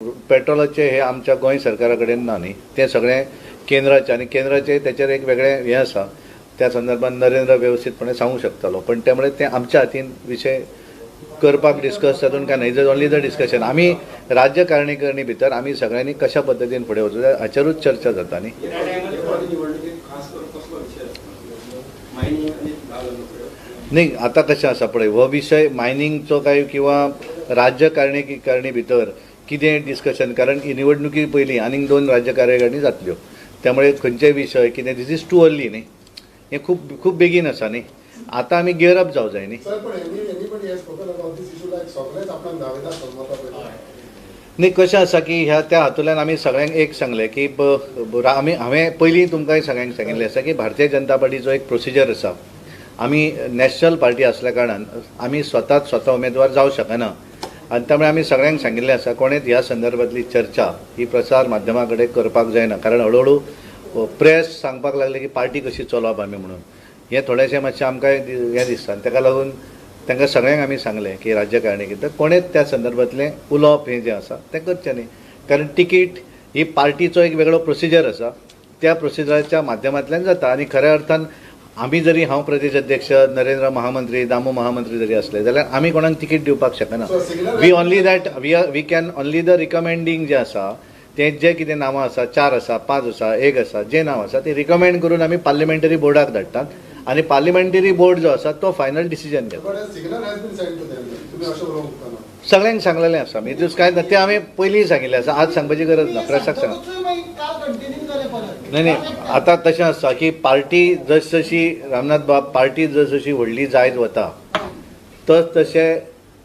पेट्रोलाचे हे आमच्या गोंय सरकारा कडेन ना न्ही, तें सगळें केंद्राचें आनी केंद्राचें तेचेर एक वेगळें हें आसा. त्या संदर्भात नरेंद्र वेवस्थीतपणे सांगूंक शकतलो, पण त्यामुळे ते आमच्या हातीन विशय करपाक डिस्कस तातूंत काय नाही. जर ओन्ली द डिस्कशन आमी राज्यकारिणी भितर आमी सगळ्यांनी कशा पद्दतीन फुडें वचूं हाचेरूच चर्चा जाता न्ही. न्ही आतां कशें आसा पळय, हो विशय मायनिंगचो काय किंवा राज्यकारिणी भितर कितें डिस्कशन, कारण ही निवडणुकी पयलीं आनीक 2 राज्यकारिणी जातल्यो, त्यामुळे खंयचे विशय कितें दीस इज टू अर्ली न्ही, हें खूब बेगीन आसा न्ही. आतां आमी गियर अप जावं जाय न्ही. न्ही कशें आसा की त्या हातूंतल्यान आमी सगळ्यांक एक सांगलें की हांवें पयलीं तुमकां सगळ्यांक सांगिल्लें आसा की भारतीय जनता पार्टीचो एक प्रोसिजर आसा. आमी नॅशनल पार्टी आसल्या कारणान आमी स्वता उमेदवार जावं शकना, आनी त्यामुळे आमी सगळ्यांक सांगिल्लें आसा कोणेच ह्या संदर्भातली चर्चा ही प्रसार माध्यमा कडेन करपाक जायना, कारण हळूहळू प्रेस सांगपाक लागले की पार्टी कशी चलोवप आमी म्हणून. हें थोडेशें मातशें आमकां हें दिसता, ताका लागून तांकां सगळ्यांक आमी सांगलें की राज्यकारिणी भितर कोणेच त्या संदर्भातलें उलोवप हें जें आसा तें करचें न्ही, कारण तिकीट ही पार्टीचो एक वेगळो प्रोसिजर आसा, त्या प्रोसिजराच्या माध्यमांतल्यान जाता. आनी खऱ्या अर्थान आमी जरी हांव प्रदेश अध्यक्ष, नरेंद्र महामंत्री, दामू महामंत्री जरी असले जाल्यार आमी कोणाक तिकीट दिवपाक शकना. We can only the recommending जें आसा तें जें कितें नांवां आसा, 4 आसा, 5 आसा, 1 आसा, जें नांव आसा तें रिकमेंड करून आमी पार्लिमेंटरी बोर्डाक धाडटात, आनी पार्लिमेंटरी बोर्ड जो आसा तो फायनल डिसिजन घेता. सगळ्यांक सांगलेलें आसा मी कांय ना, तें हांवें पयलीं सांगिल्लें आसा, आज सांगपाची गरज ना. प्रेसाक सांग नाही आतां तशें आसा की पार्टी जशी रामनाथ बाब पार्टी जशी व्हडली जायत वता तशें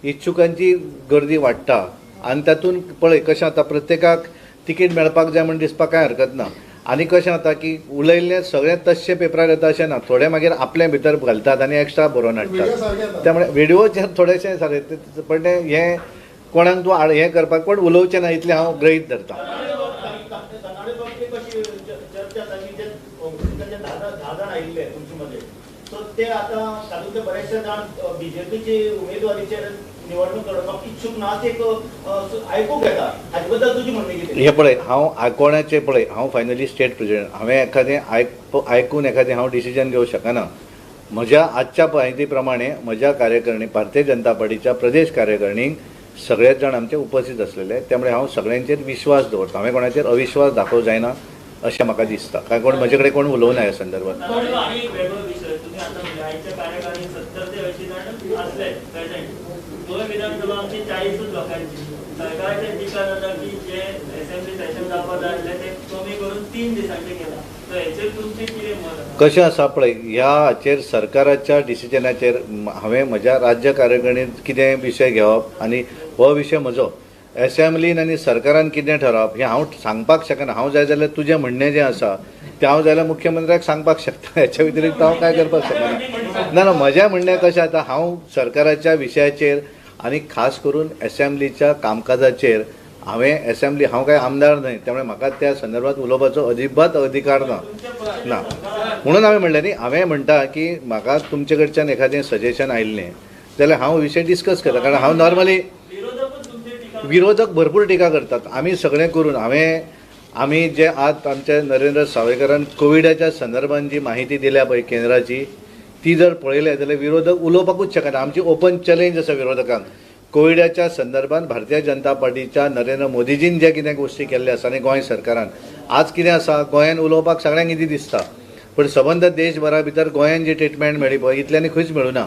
इच्छुकांची गर्दी वाडटा, आनी तातूंत पळय कशें जाता प्रत्येकाक तिकीट मेळपाक जाय म्हण दिसपाक कांय हरकत ना. आनी कशें जाता की उलयल्लें सगळें तशें पेपरार येता अशें ना, थोडे मागीर आपल्या भितर घालतात आनी एक्स्ट्रा बरोवन हाडटात. त्यामुळे व्हिडिओचेर थोडेशें सारकें, पण हें कोणाक तूं हें करपाक पण उलोवचें ना इतलें हांव गृहीत धरतां. ते आता तातूंतले बरेचशे जाण बीजेपीचे उमेदवारीचेर निवडणूक लढोवपाक इच्छुक ना, ते आयकूंक येता. हाचे बद्दल तुजी म्हणणी कितें? हे पळय हांव कोणाचें पळय, हांव फायनली स्टेट प्रेसिडेंट, हांवें एखादें आयकून एखादें हांव डिसिजन घेवंक शकना. म्हज्या आजच्या म्हायती प्रमाणे म्हज्या कार्यकारिणी भारतीय जनता पार्टीच्या प्रदेश कार्यकारिणीक सगळेच जाण आमचे उपस्थित आसलेले, त्यामुळे हांव सगळ्यांचेर विश्वास दवरता. हांवें कोणाचेर अविश्वास दाखोवंक जायना अशें म्हाका दिसता, काय कोण म्हजे कडेन कोण उलोवं ना ह्या संदर्भात. कशें आसा पळय, ह्या हाचेर सरकाराच्या डिसिजनाचेर हांवें म्हज्या राज्य कार्यकारिणींत कितें विशय घेवप आनी हो विशय म्हजो असेंब्लीन आनी सरकारान कितें ठरवप हें हांव सांगपाक शकना. हांव जाय जाल्यार तुजें म्हणणें जें आसा तें हांव जाल्यार मुख्यमंत्र्याक सांगपाक शकता, हेच्या व्यतिरिक्त हांव काय करपाक शकना. ना म्हजें म्हणणें कशें आतां, हांव सरकाराच्या विशयाचेर आनी खास करून असेंब्लीच्या कामकाजाचेर हांव काय आमदार न्हय, त्यामुळे म्हाका त्या संदर्भात उलोवपाचो अजिबात अधिकार ना. म्हणून हांवें म्हणलें न्ही, हांवें म्हणटा की म्हाका तुमचे कडच्यान एखादें सजेशन आयिल्लें जाल्यार हांव विशय डिस्कस करता, कारण हांव नॉर्मली विरोधक भरपूर टिका करतात. आमी सगळें करून आमी जे आज आमच्या नरेंद्र सावयकरान कोविडाच्या संदर्भात जी माहिती दिल्या पळय केंद्राची, ती जर पळयलें जाल्यार विरोधक उलोवपाकूच शकना. आमची ओपन चॅलेंज आसा विरोधकांक. कोविडाच्या संदर्भात भारतीय जनता पार्टीच्या नरेंद्र मोदीजीन जे कितें गोश्टी केल्ले आसा आनी गोंय सरकारान आज कितें आसा, गोंयान उलोवपाक सगळ्यांक इजी दिसता, पण सबंद देशभरा भितर गोंयान जी ट्रिटमेंट मेळ्ळी पळय इतल्यांनी खंयच मेळूना.